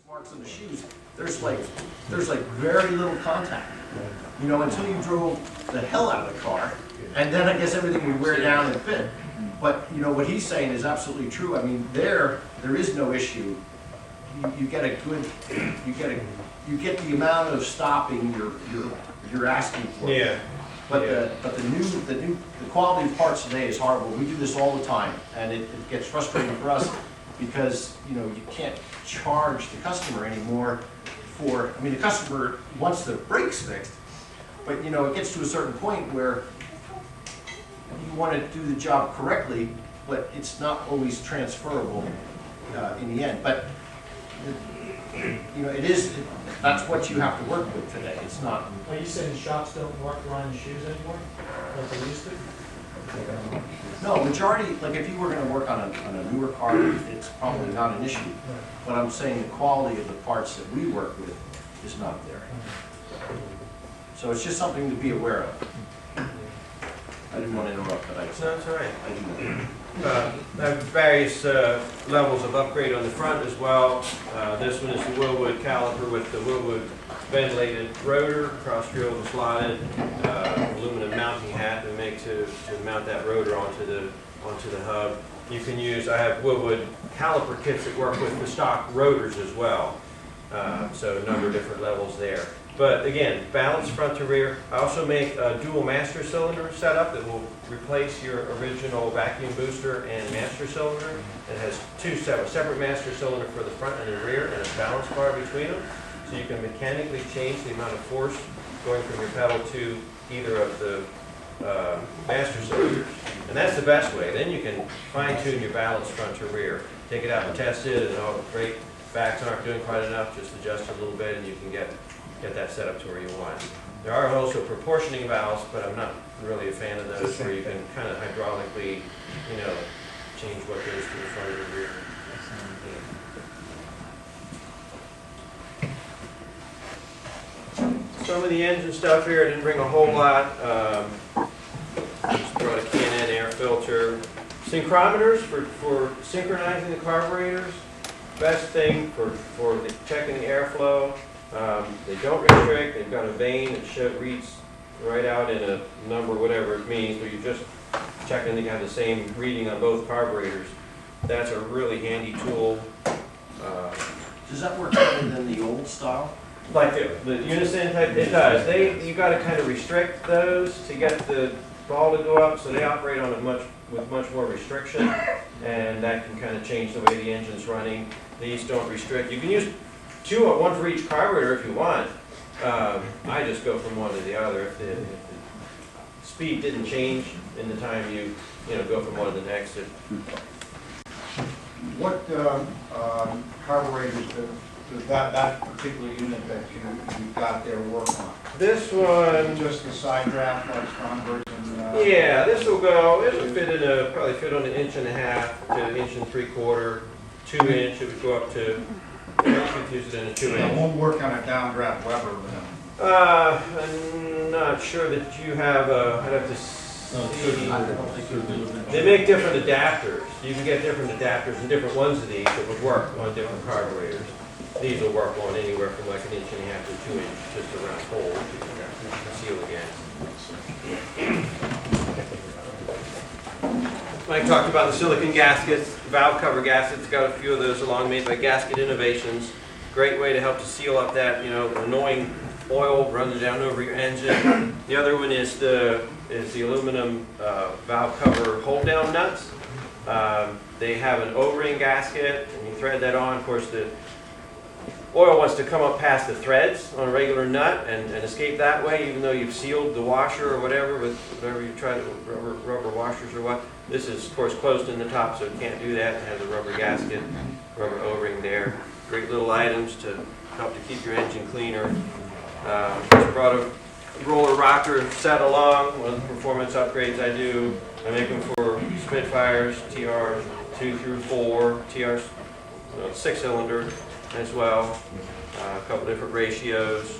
marks on the shoes, there's like very little contact. You know, until you drove the hell out of the car, and then I guess everything would wear down and fit. But you know what he's saying is absolutely true. I mean, there is no issue. You get a good, you get the amount of stopping you're asking for. Yeah. But the quality of parts today is horrible. We do this all the time, and it gets frustrating for us because you know you can't charge the customer anymore for. I mean, the customer wants the brakes fixed, but you know it gets to a certain point where you want to do the job correctly, but it's not always transferable in the end. But you know, that's what you have to work with today. It's not. Are you saying shops don't work around the shoes anymore, like they used to? No, majority, like if you were gonna work on a newer car, it's probably not an issue. But I'm saying the quality of the parts that we work with is not there. So it's just something to be aware of. I didn't want to interrupt, but No, that's all right. I do. I have various levels of upgrade on the front as well. This one is the Wilwood caliper with the Wilwood ventilated rotor, cross-drilled and slotted, aluminum mounting hat we make to mount that rotor onto the hub. You can use, I have Wilwood caliper kits that work with the stock rotors as well. So a number of different levels there. But again, balanced front to rear. I also make a dual master cylinder setup that will replace your original vacuum booster and master cylinder. It has two separate master cylinder for the front and the rear and a balance bar between them. So you can mechanically change the amount of force going from your pedal to either of the master cylinders. And that's the best way. Then you can fine tune your balance front to rear. Take it out and test it, and oh great, backs aren't doing quite enough, just adjust it a little bit and you can get that set up to where you want. There are also proportioning valves, but I'm not really a fan of those where you can kind of hydraulically, you know, change what goes to the front or the rear. Some of the engine stuff here, I didn't bring a whole lot. Just brought a K&N air filter. Synchrometers for synchronizing the carburetors. Best thing for checking the airflow. They don't restrict. They've got a vane that reads right out in a number, whatever it means, but you're just checking to have the same reading on both carburetors. That's a really handy tool. Does that work better than the old style? Like the Unison type, it does. You got to kind of restrict those to get the ball to go up, so they operate on with much more restriction, and that can kind of change the way the engine's running. These don't restrict. You can use one for each carburetor if you want. I just go from one to the other. If the speed didn't change in the time you go from one to the next. What carburetors does that particular unit that you got there work on? This one, Just the side draft like Stromberg's and yeah, this will probably fit on 1.5 inches to 1 3/4, 2 inch. It would go up to. You could use it in a 2 It inch. won't work on a downdraft Weber then. I'm not sure that you have I'd have to see. They make different adapters. You can get different adapters and different ones of these that would work on different carburetors. These will work on anywhere from like 1.5 inches to 2 inches, just a round hole you can seal again. Mike talked about the silicon gaskets, valve cover gaskets. Got a few of those along, made by Gasket Innovations. Great way to help to seal up that annoying oil running down over your engine. The other one is the aluminum valve cover hold down nuts. They have an O-ring gasket, and you thread that on. Of course, the oil wants to come up past the threads on a regular nut and escape that way, even though you've sealed the washer or whatever with whatever you try to rubber washers or what. This is, of course, closed in the top, so it can't do that. It has a rubber gasket, rubber O-ring there. Great little items to help to keep your engine cleaner. Just brought a roller rocker set along. One of the performance upgrades I do. I make them for Spitfires, TRs 2 through 4, TRs 6-cylinder as well. A couple different ratios.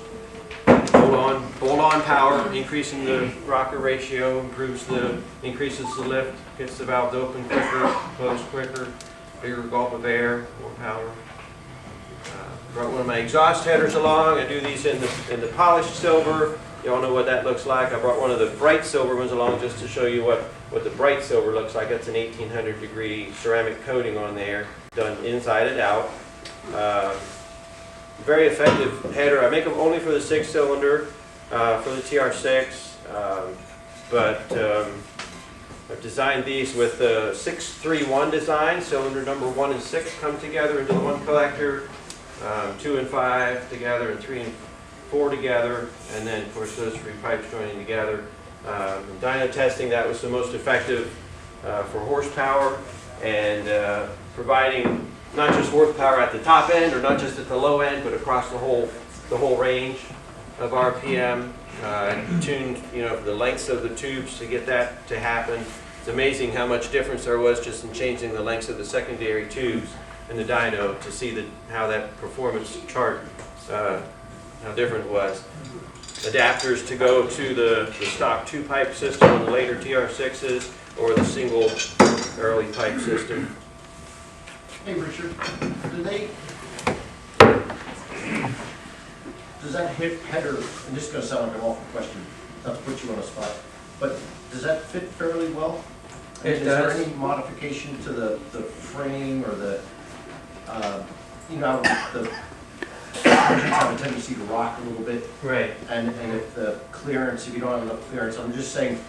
Bolt-on power, increasing the rocker ratio, increases the lift, gets the valve open quicker, close quicker, bigger gulp of air, more power. Brought one of my exhaust headers along. I do these in the polished silver. You all know what that looks like. I brought one of the bright silver ones along just to show you what the bright silver looks like. That's an 1800 degree ceramic coating on there, done inside and out. Very effective header. I make them only for the 6-cylinder, for the TR6, but I've designed these with the 631 design. Cylinder number 1 and 6 come together into one collector, 2 and 5 together, and 3 and 4 together, and then of course those 3 pipes joining together. In dyno testing, that was the most effective for horsepower and providing not just horsepower at the top end or not just at the low end, but across the whole range of RPM. Tuned, the lengths of the tubes to get that to happen. It's amazing how much difference there was just in changing the lengths of the secondary tubes in the dyno to see how that performance chart, how different it was. Adapters to go to the stock 2-pipe system on the later TR6s or the single early pipe system. Hey, Richard, does that hip header, and this is going to sound like an awful question, not to put you on the spot, but does that fit fairly well? I mean, It is does. there any modification to the frame or the engines have a tendency to rock a little bit, Right. and if the clearance, if you don't have enough clearance, I'm just saying,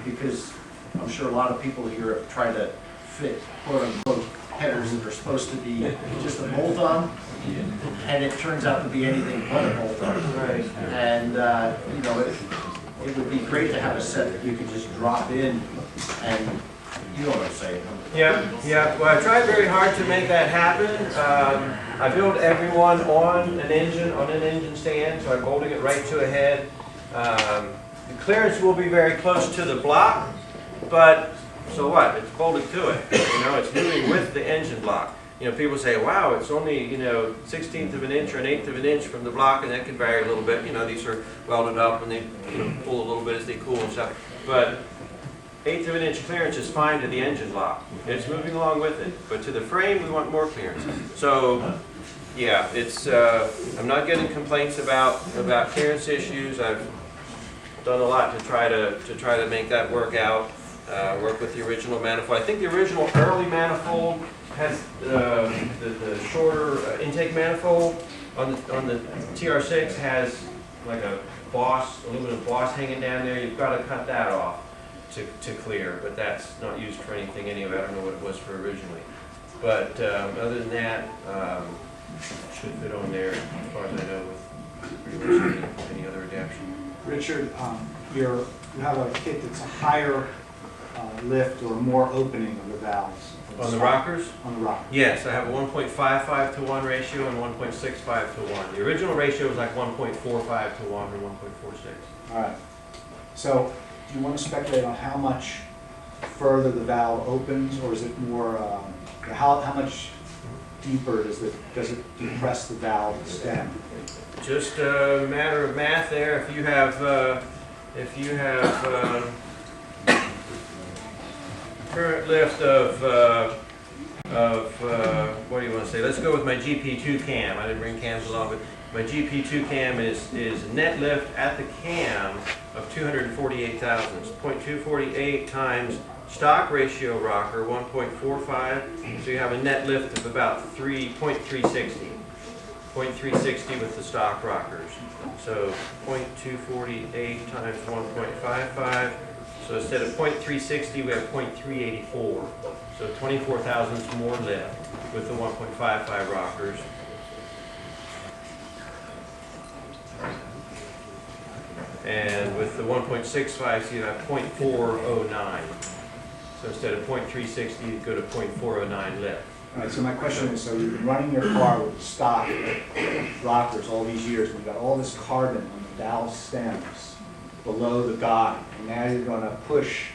because I'm sure a lot of people here have tried to fit quote-unquote headers that are supposed to be just a bolt-on, and it turns out to be anything but a bolt-on. Right. And, it would be great to have a set that you could just drop in, and you know what I'm saying. Yeah. Well, I tried very hard to make that happen. I built everyone on an engine stand, so I'm bolting it right to a head. The clearance will be very close to the block, but so what? It's bolted to it. It's moving with the engine block. People say, wow, it's only, 1/16 of an inch or 1/8 of an inch from the block, and that can vary a little bit. These are welded up and they pull a little bit as they cool and stuff. But 1/8 of an inch clearance is fine to the engine block. It's moving along with it. But to the frame, we want more clearance. So, yeah, I'm not getting complaints about clearance issues. I've done a lot to try to make that work out. Work with the original manifold. I think the original early manifold has the shorter intake manifold. On the TR6 has like a aluminum boss hanging down there. You've got to cut that off to clear, but that's not used for anything anyway. I don't know what it was for originally. But other than that, should fit on there as far as I know with pretty much any other adaptation. Richard, you have a kit that's a higher lift or more opening of the valves. On the rockers? On the rocker. Yes, I have a 1.55 to 1 ratio and 1.65 to 1. The original ratio was like 1.45 to 1 or 1.46. All right. So, do you want to speculate on how much further the valve opens, or is it more, how much deeper does it depress the valve stem? Just a matter of math there. If you have current lift of what do you want to say? Let's go with my GP2 cam. I didn't bring cams along, but my GP2 cam is net lift at the cam of 248 thousandths. 0.248 times stock ratio rocker 1.45. So you have a net lift of about 0.360 with the stock rockers. So 0.248 times 1.55. So instead of 0.360, we have 0.384. So 24 thousandths more lift with the 1.55 rockers. And with the 1.65, so you have 0.409. So instead of 0.360, you go to 0.409 lift. All right, so my question is, so you've been running your car with stock rockers all these years, we've got all this carbon on the valve stems below the guide, and now you're going to push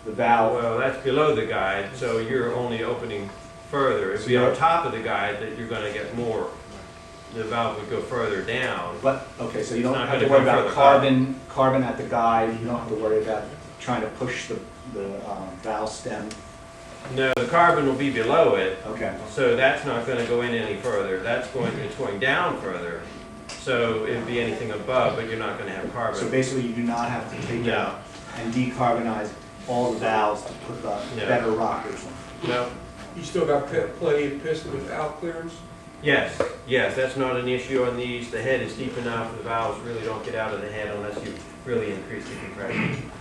the valve. Well, that's below the guide, so you're only opening further. If you're on top of the guide, that you're going to get more. The valve would go further down. But, okay, so you It's don't not have to gonna worry go about further carbon at the guide, you don't have to worry about trying to push the valve stem No, the carbon will be below it, Okay. so that's not gonna go in any further. It's going down further. So it'd be anything above, but you're not gonna have So carbon. basically, you do not have to take No. out and decarbonize all the valves to put the No. better rockers in. No, You still got plenty of piston with valve clearance? yes, that's not an issue on these. The head is deep enough, the valves really don't get out of the head unless you really increase the compression.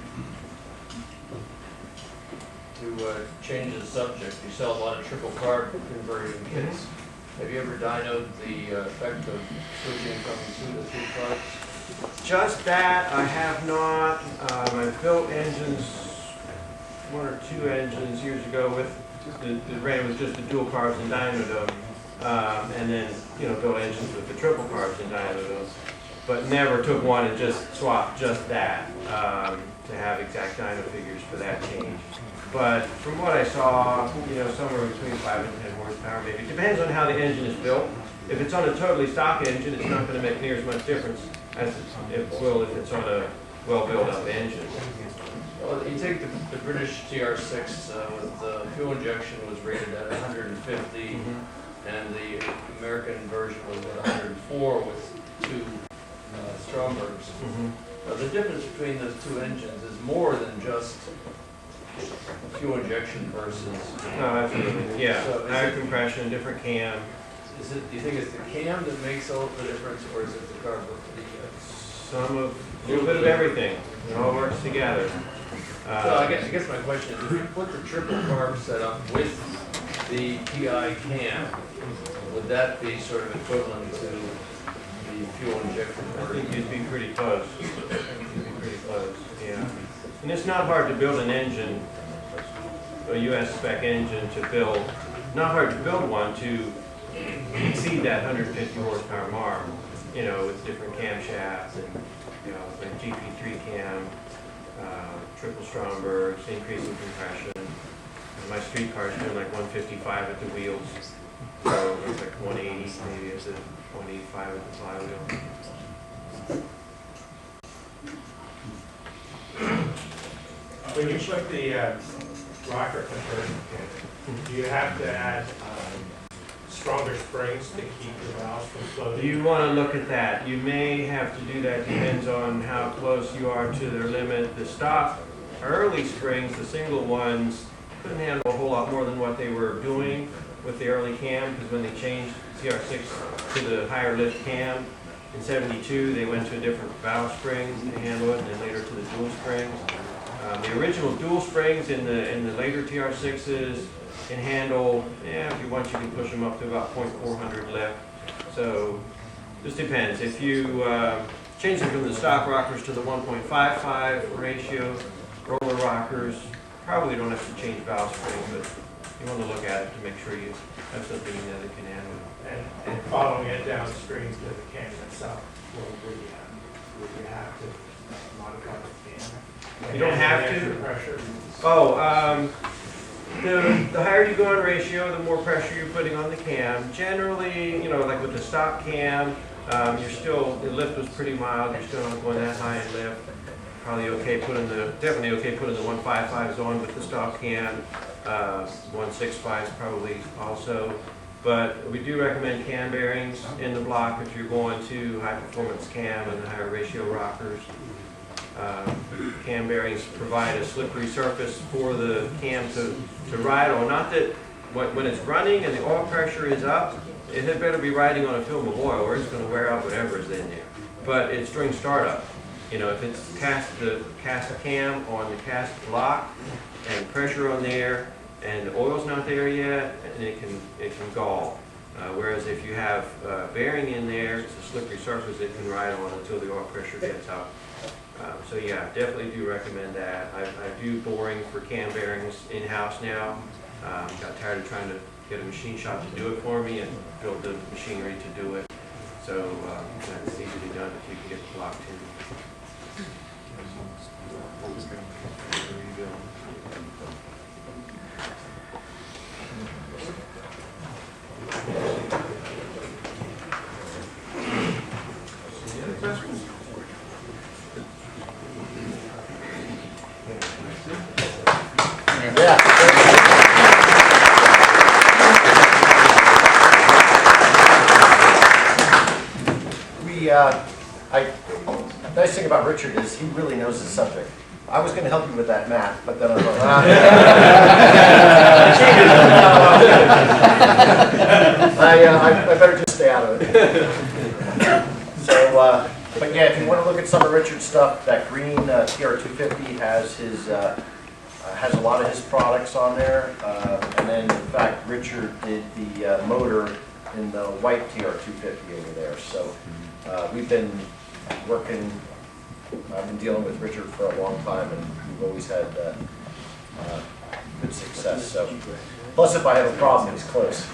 To change the subject, you sell a lot of triple carb conversion kits. Have you ever dynoed the effect of switching from 2 to 3 carbs? Just that, I have not. I've built engines, 1 or 2 engines years ago with, the ran with just the dual carbs and dynoed them. And then, built engines with the triple carbs and dynoed them. But never took one and just swapped just that, to have exact dyno figures for that change. But from what I saw, somewhere between 5 and 10 horsepower maybe. It depends on how the engine is built. If it's on a totally stock engine, it's not going to make near as much difference as it will if it's on a well-built up engine. Well, you take the British TR6 with fuel injection was rated at 150, and the American version was at 104 with 2 Strombergs. The difference between those 2 engines is more than just fuel injection versus. No, absolutely. Yeah, So is higher it- compression, different cam. Do you think it's the cam that makes all the difference, or is it the carb? A little bit of everything. It all works together. So I guess my question is, if you put the triple carb setup with the PI cam, would that be sort of equivalent to the fuel injection I think version? you'd be pretty close. Yeah. And it's not hard to build an engine, a US spec engine to build, not hard to build one to exceed that 150 horsepower mark, with different camshafts and, like GP3 cam, triple Strombergs, increasing compression. And my street car's doing like 155 at the wheels, so it's like 180 maybe at the 185 at the flywheel. When you put the rocker conversion kit, do you have to add stronger springs to keep the valves from floating? You want to look at that. You may have to do that, depends on how close you are to their limit. The stock early springs, the single ones, couldn't handle a whole lot more than what they were doing with the early cam, because when they changed TR6 to the higher lift cam in '72, they went to a different valve spring to handle it, and then later to the dual springs. The original dual springs in the later TR6s can handle, if you want, you can push them up to about 0.400 lift. So this depends. If you change them from the stock rockers to the 1.55 ratio roller rockers, probably don't have to change valve springs, but you want to look at it to make sure you have something in there that can handle it. And following it downstream to the cam itself, would you have to modify the cam? You don't have to. Extra pressure? The higher you go in ratio, the more pressure you're putting on the cam. Generally, like with the stock cam, the lift was pretty mild. You're still not going that high in lift. Probably okay definitely okay putting the 155s on with the stock cam. 165s probably also. But we do recommend cam bearings in the block if you're going to high performance cam and the higher ratio rockers. Cam bearings provide a slippery surface for the cam to ride on. Not that when it's running and the oil pressure is up, it had better be riding on a film of oil or it's going to wear out whatever is in there. But it's during startup. If it's cast cam on the cast block and pressure on there and the oil's not there yet, and it can gall. Whereas if you have bearing in there, it's a slippery surface it can ride on until the oil pressure gets up. So yeah, definitely do recommend that. I do boring for cam bearings in-house now. Got tired of trying to get a machine shop to do it for me and build the machinery to do it. So that's easily done if you can get the block to me. Any other questions? Yeah. nice thing about Richard is he really knows his subject. I was gonna help you with that math, but then I thought, I better just stay out of it. So, but yeah, if you wanna look at some of Richard's stuff, that green TR250 has a lot of his products on there. And then, in fact, Richard did the motor in the white TR250 over there. So we've been working, I've been dealing with Richard for a long time, and we've always had good success. So, plus if I have a problem, he's close.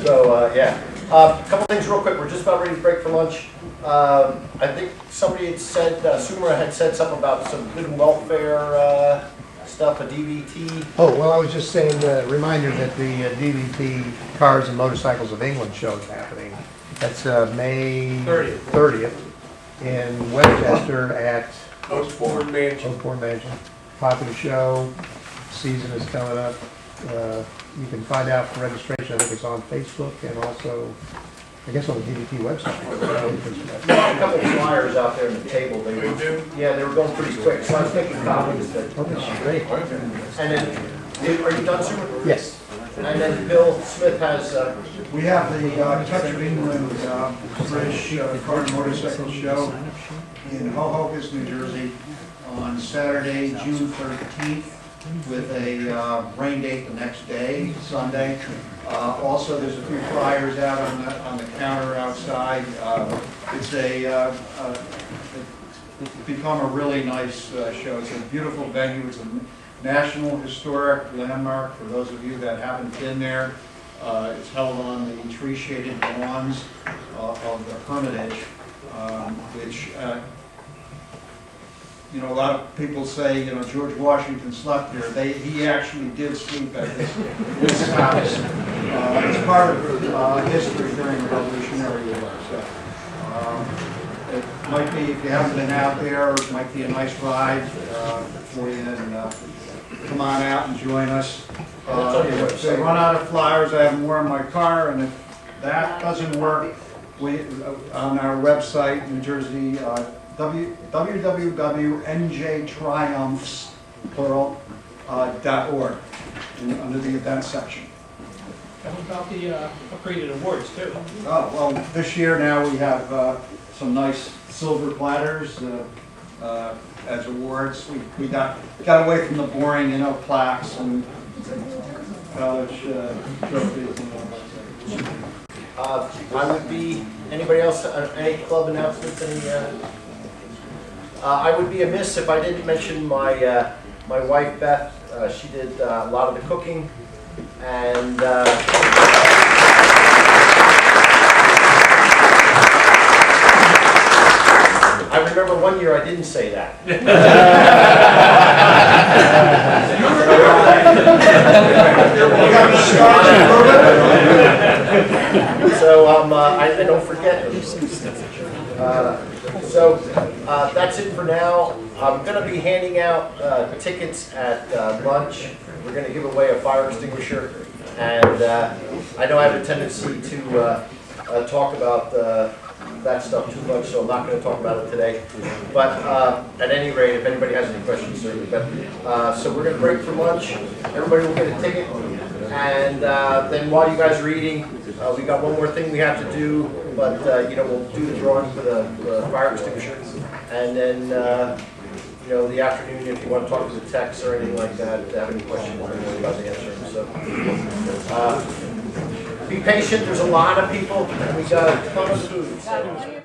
So yeah, a couple things real quick. We're just about ready to break for lunch. I think somebody had said, Sumra had said something about some good welfare stuff, a DVT. Oh, well, I was just saying, reminder that the DVT Cars and Motorcycles of England show is happening. That's May 30th in Westchester at Oakbourne Mansion. Oakbourne Mansion. Popular show, season is coming up. You can find out for registration, I think it's on Facebook and also, I guess on the DVT website. A couple of flyers out there on the table. They were, yeah, they were going pretty quick, so I was making copies. But, Oh, that's great. and then, are you done, Sumra? Yes. And then Bill Smith has. We have the Touch of England British Car and Motorcycle Show in Hohokus, New Jersey, on Saturday, June 13th, with a rain date the next day, Sunday. Also, there's a few flyers out on the counter outside. It's become a really nice show. It's a beautiful venue. It's a National Historic Landmark for those of you that haven't been there. It's held on the tree-shaded lawns of the Hermitage, which, you know, a lot of people say, you know, George Washington slept here. He actually did sleep at this house. It's part of history during the Revolutionary War. So, it might be, if you haven't been out there, it might be a nice ride for you. And come on out and join us. If they run out of flyers, I have more in my car, and if that doesn't work, we on our website, New Jersey, www.njtriumphs.org, under the event section. How about the upgraded awards too? Oh, well, this year now we have some nice silver platters as awards. We got away from the boring, you know, plaques and college trophies and all that. I would be, anybody else, any club announcements, I would be amiss if I didn't mention my my wife Beth. She did a lot of the cooking, and I remember one year I didn't say that. So I don't forget. So that's it for now. I'm going to be handing out tickets at lunch. We're going to give away a fire extinguisher, and I know I have a tendency to talk about that stuff too much, so I'm not going to talk about it today. But at any rate, if anybody has any questions, certainly. But so we're going to break for lunch. Everybody will get a ticket, and then while you guys are eating, we got one more thing we have to do. But you know, we'll do the drawing for the fire extinguisher, and then you know, the afternoon, if you want to talk to the techs or anything like that, if you have any questions, we're about to answer them. So be patient. There's a lot of people, and we got a ton of food. So.